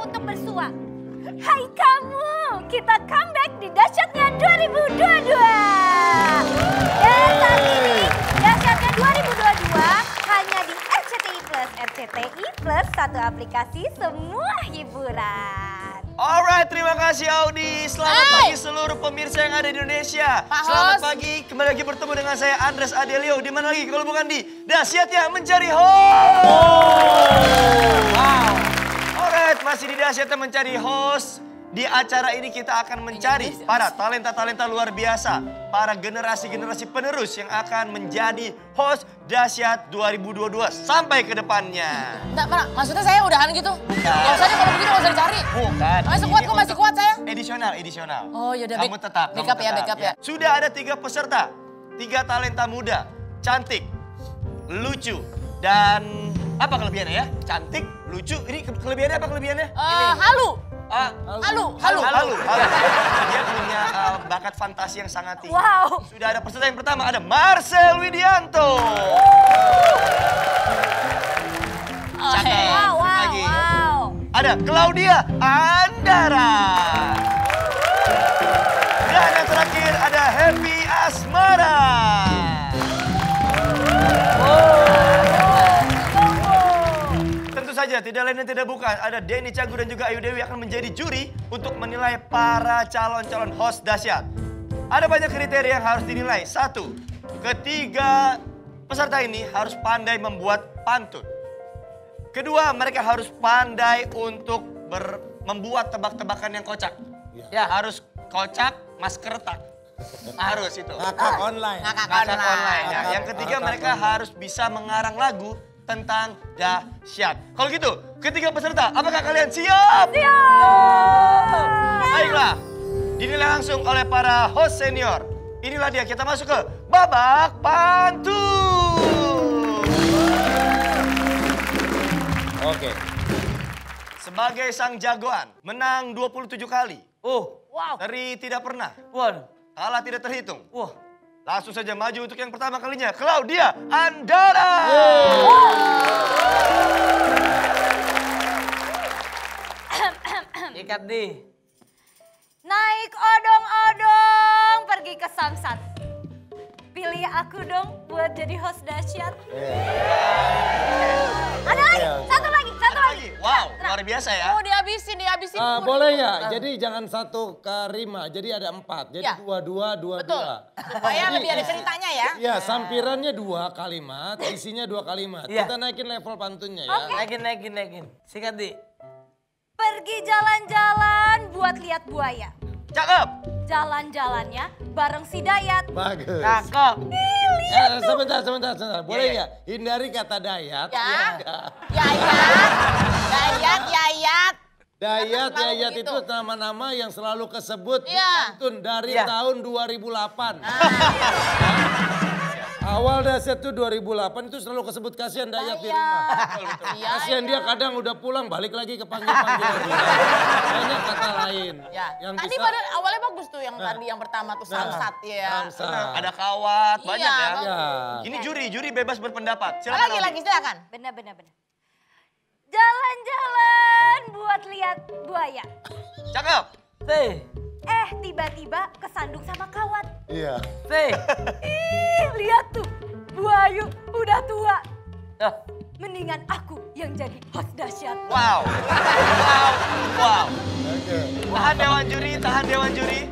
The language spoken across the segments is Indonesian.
untuk bersua. Hai kamu, kita comeback di Dahsyatnya 2022. Dan saat ini Dahsyatnya 2022 hanya di RCTI Plus. RCTI Plus, satu aplikasi semua hiburan. Alright, terima kasih Audi. Selamat pagi seluruh pemirsa yang ada di Indonesia. Selamat pagi, kembali lagi bertemu dengan saya Andres Adelio. Di mana lagi kalau bukan di Dahsyatnya Mencari Host. Wow. Alright, masih di Dahsyatnya Mencari Host. Di acara ini kita akan mencari para talenta-talenta luar biasa. Para generasi-generasi penerus yang akan menjadi host Dahsyat 2022 sampai ke depannya. Enggak, maksudnya saya udahan gitu? Gak usah deh kalau begitu gak usah dicari. Bukan. Masih kuat saya. Edisional. Oh yaudah, Kamu tetap. backup ya. Sudah ada 3 peserta. 3 talenta muda. Cantik, lucu, dan apa kelebihannya ya? Cantik, lucu. Ini kelebihannya apa kelebihannya? Halu. Halu. Dia punya bakat fantasi yang sangat tinggi. Wow. Sudah ada peserta yang pertama, ada Marcel Widianto. Cakep. Wow. Ada Claudia Andara. Dan yang terakhir ada Happy Asmara. Tentu saja tidak lain dan tidak bukan, ada Denny Cagu dan juga Ayu Dewi akan menjadi juri untuk menilai para calon-calon host Dahsyat. Ada banyak kriteria yang harus dinilai. 1, ketiga peserta ini harus pandai membuat pantun. Kedua, mereka harus pandai untuk membuat tebak-tebakan yang kocak. Ya, harus kocak, mas kertak. Harus itu. Ngakak online. Ya. Yang ketiga, mereka harus bisa mengarang lagu tentang Dahsyat. Kalau gitu, ketiga peserta, apakah kalian siap? Siap. Baiklah, dinilai langsung oleh para host senior. Inilah dia, kita masuk ke babak pantun. Oke. Sebagai sang jagoan, menang 27 kali. Wow. Seri tidak pernah. Waduh. Kalah tidak terhitung. Wah. Langsung saja maju untuk yang pertama kalinya, Claudia Andara. Ikat di. Naik odong-odong pergi ke Samsat. Pilih aku dong buat jadi host Dahsyat. Ada lagi, satu lagi. Wow, luar biasa ya. Oh dihabisin. Boleh ya? Jadi jangan 1 ke rima, jadi ada 4. Jadi 2. Betul. Supaya lebih ada ceritanya ya. Ya, sampirannya 2 kalimat, isinya 2 kalimat. Iya. Kita naikin level pantunnya ya. Naikin. Sikat di. Pergi jalan-jalan buat lihat buaya. Cakep. Jalan-jalannya bareng si Dayat. Bagus. Cakep. Sebentar. Boleh nggak? Hindari kata Dayat. Dayat itu nama-nama yang selalu kesebut di pantun dari tahun 2008. Awal Dahsyat itu 2008 itu selalu kesebut kasihan Dayat di rumah. Kasihan dia kadang udah pulang balik lagi ke panggilan. Banyak kata lain. Yang Tadi bisa, pada awalnya bagus tuh yang tadi yang pertama tuh Samsat ya. Samsat. Ada kawat, banyak ya. Ya. Ini juri bebas berpendapat. Silakan. Lagi silakan. Benar. Jalan-jalan buat lihat buaya. Cakep. Tiba-tiba kesandung sama kawat. Iya. Lihat tuh, buaya udah tua. Mendingan aku yang jadi host Dahsyat. Wow. Tahan Dewan Juri.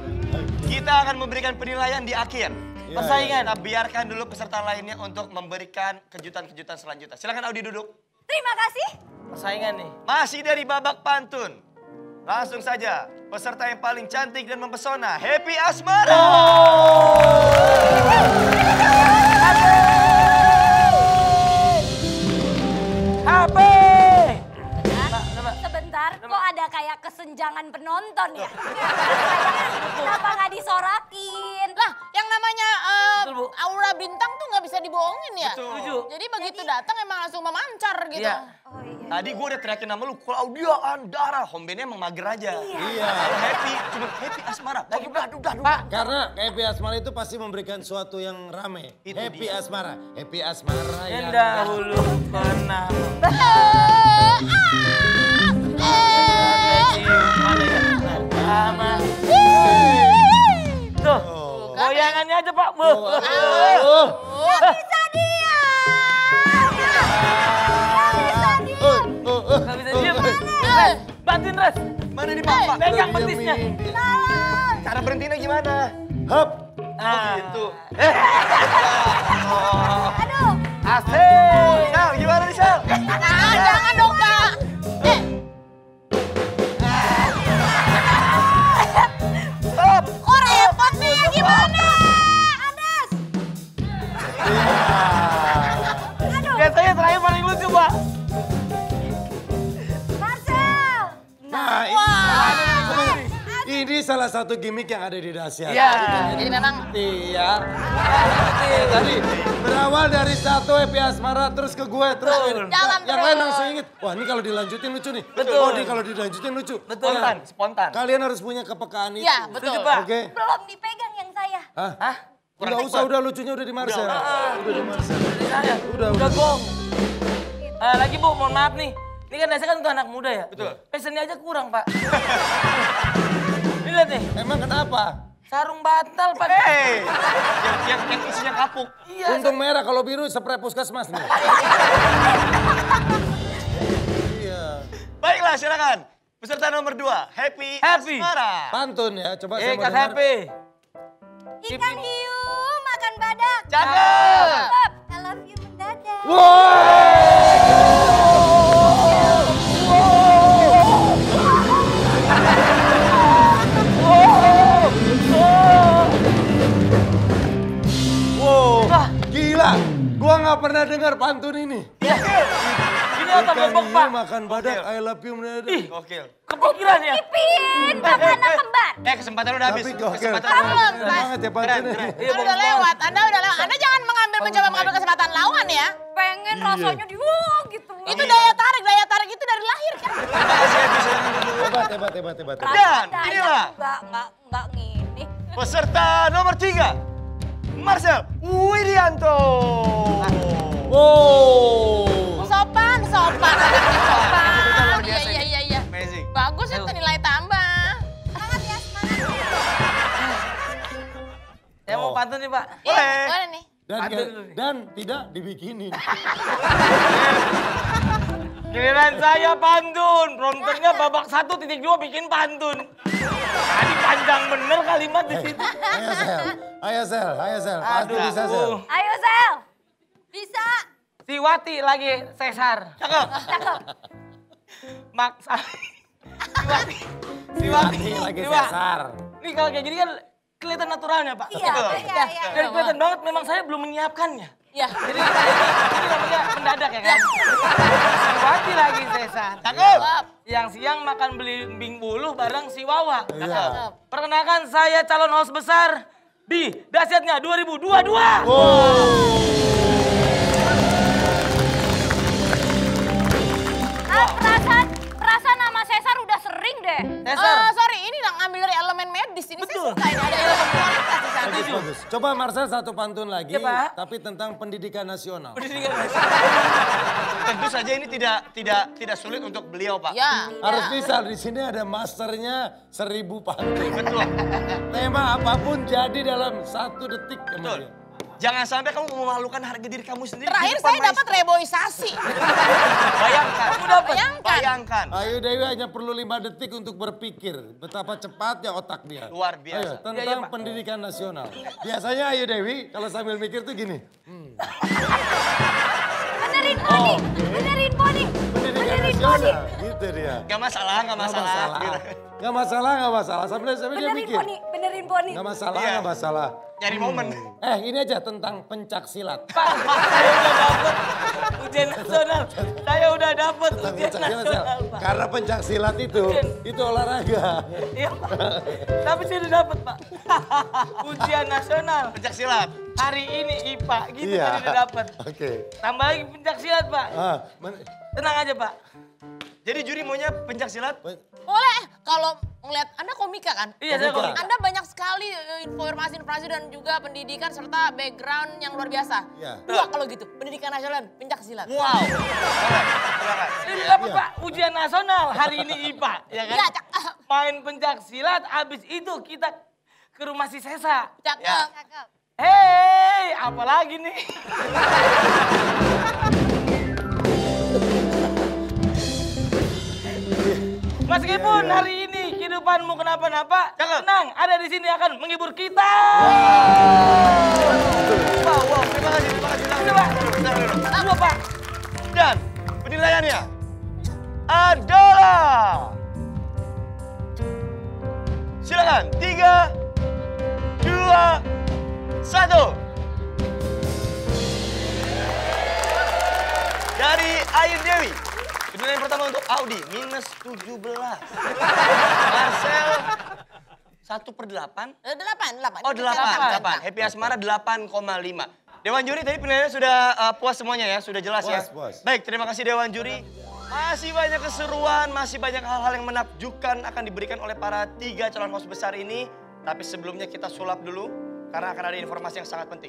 Kita akan memberikan penilaian di akhir. Persaingan. Kita biarkan dulu peserta lainnya untuk memberikan kejutan-kejutan selanjutnya. Silakan Audi duduk. Terima kasih. Persaingan nih. Masih dari babak pantun. Langsung saja, peserta yang paling cantik dan mempesona, Happy Asmara. Sebentar, kok ada kayak kesenjangan penonton ya? Kenapa nggak disorakin? Lah yang namanya aura bintang tuh nggak bisa dibohongin ya. Betul. Jadi begitu datang emang langsung memancar gitu. Iya. Oh iya. Tadi gue udah teriakin nama lu, Claudia Andara. Home bandnya emang mager aja. Iya. Kalau Happy, cuma Happy Asmara. Lagi udah. Pak, karena Happy Asmara itu pasti memberikan suatu yang rame. Itu Happy dia. Asmara. Happy Asmara Yang yang dahulu pernah. Nggak bisa diam. Nggak bisa diem. Res, bantuin Res. Mana nih Pak? Pegang betisnya. Cara berhentinya gimana? Hop. Gitu. Aduh. Asik. Sal, gimana nih Sal? Jangan dong, Kak. Stop. Kok repot nih, gimana? Adas. Biasanya terakhir paling lucu, Pak. Marcel. Nah, ini salah satu gimmick yang ada di Dahsyat. Iya. Jadi memang Iya. Tadi berawal dari satu happy asmara terus ke gue terus Jalan yang terus. lain langsung inget. Wah ini kalau dilanjutin lucu nih. Betul. Oh ini kalau dilanjutin lucu. Betul. Nah, Spontan. kalian harus punya kepekaan itu. ya, betul. Setuju, Pak. Oke. Belum dipegang yang saya. Hah? Enggak usah, udah lucunya udah di Marcel. Udah di Marcel. Dari saya. Udah. gong. Lagi Bu, mohon maaf nih. Ini kan Dahsyat kan untuk anak muda ya? Betul. Passionnya aja kurang, Pak. Ini lihat nih, Emang kenapa? sarung bantal, Pak. Hei, yang isinya kapuk. Iya, Untung merah kalau biru spray puskesmas nih. Iya. Baiklah, silakan. Peserta nomor 2, Happy Asmara. Pantun ya, coba saya mau Kat dengar. happy. Ikan hiu makan badak. Cakep. Cakep. I love you mendadak. Wow, gila. Gua nggak pernah dengar pantun ini. Ini otak Ikan bebek, hiu Pak. makan badak, I love you mendadak. Gokil. Kepikiran ya? Pintar anak kembar. Kesempatan udah habis. Tapi gokil. Kesempatan Belum, udah habis. Mas. Banget ya pantunnya. Keren. Iya, Anda udah lewat, Anda udah lewat. Anda jangan mencoba mengambil kesempatan lawan ya. Pengen rasanya di gitu. Itu daya tarik itu dari lahir kan. Terima kasih episode nomor 2. Hebat. Dan inilah Enggak ngini. peserta nomor 3, Marcel Widianto. Wow. Sopan. Luar biasa ini. Iya. Amazing. Bagus itu nilai tambah. Semangat ya, semangat. Saya mau pantun nih, Pak. Boleh. Boleh nih. Dan tidak dibikinin. Giliran saya pantun, prompternya babak 1.2 bikin pantun. Tadi panjang bener kalimat di situ. Ayo Sel. Pasti bisa Sel. Ayo Sel. Bisa. Si Wati lagi sesar. Cakep. Maksa. Si Wati lagi sesar. Ini kalau kayak gini kan kelihatan naturalnya, Pak. Iya. Dan kelihatan banget memang saya belum menyiapkannya. Iya. Jadi ini namanya mendadak ya kan? Si Wati lagi sesar. Cakep. Yang siang makan belimbing buluh bareng si Wawa. Iya. Perkenalkan saya calon host besar di Dahsyatnya 2022. Perasaan nama Cesar udah sering deh. Cesar. Sorry, ini ngambil dari elemen medis. Ini Betul. saya suka ini ada elemen kualitas di sana. Bagus. Coba Marcel satu pantun lagi, Ya, Pak. tapi tentang pendidikan nasional. Pendidikan Tentu saja ini tidak sulit untuk beliau, Pak. Ya. Harus bisa, di sini ada masternya 1000 pantun. Betul. Tema apapun jadi dalam 1 detik Betul. kemudian. Jangan sampai kamu memalukan harga diri kamu sendiri. di Terakhir depan saya dapat maestro. reboisasi. Bayangkan. Kamu dapat. Bayangkan. Ayu Dewi hanya perlu 5 detik untuk berpikir betapa cepatnya otak dia. Luar biasa. Ayo, tentang Iya, Pak. pendidikan nasional. Biasanya Ayu Dewi kalau sambil mikir tuh gini. Benerin poni. Benerin poni. Pendidikan Benerin poni. nasional, gitu dia. Gak masalah. Gak masalah. Sambil dia Benerin mikir. poni. Benerin poni. Gak masalah, Iya. gak masalah. Nyari momen. Ini aja tentang pencak silat. Pak, saya udah dapet ujian nasional. Saya udah dapet Tentang ujian pencak silat, Sel. nasional, Pak. Karena pencak silat itu olahraga. Iya, Pak. Tapi saya udah dapet, Pak. Ujian nasional. Pencak silat. Hari ini IPA, gitu Iya. tadi udah dapet. Oke. Tambah lagi pencak silat, Pak. Tenang aja, Pak. Jadi juri maunya pencak silat? Boleh, kalau ngeliat Anda komika kan? Iya, saya Komika. komika. Anda banyak sekali informasi-informasi dan juga pendidikan serta background yang luar biasa. Iya. 2 kalau gitu, pendidikan nasional, pencak silat. Wow. Boleh. Silakan. Ini dapat, Pak, ujian nasional. Hari ini IPA, ya kan? Iya, Main pencak silat, abis itu kita ke rumah si Sesa. cakep. Ya. Cakep. Hei, apa lagi nih? Meskipun hari ini kehidupanmu kenapa-napa, tenang, ada di sini akan menghibur kita. Wow, terima kasih. Coba. Dua, Pak. Dan penilaiannya adalah... Silakan, 3, 2, 1. Dari Ayu Dewi, penilaian pertama untuk Audi, -17. Marcel, 1/8. 8. Oh, 8. Happy Asmara 8,5. Dewan juri tadi penilaiannya sudah puas semuanya ya, sudah jelas ya. Puas. Baik, terima kasih Dewan juri. Masih banyak keseruan, masih banyak hal-hal yang menakjubkan akan diberikan oleh para 3 calon host besar ini. Tapi sebelumnya kita sulap dulu, karena akan ada informasi yang sangat penting.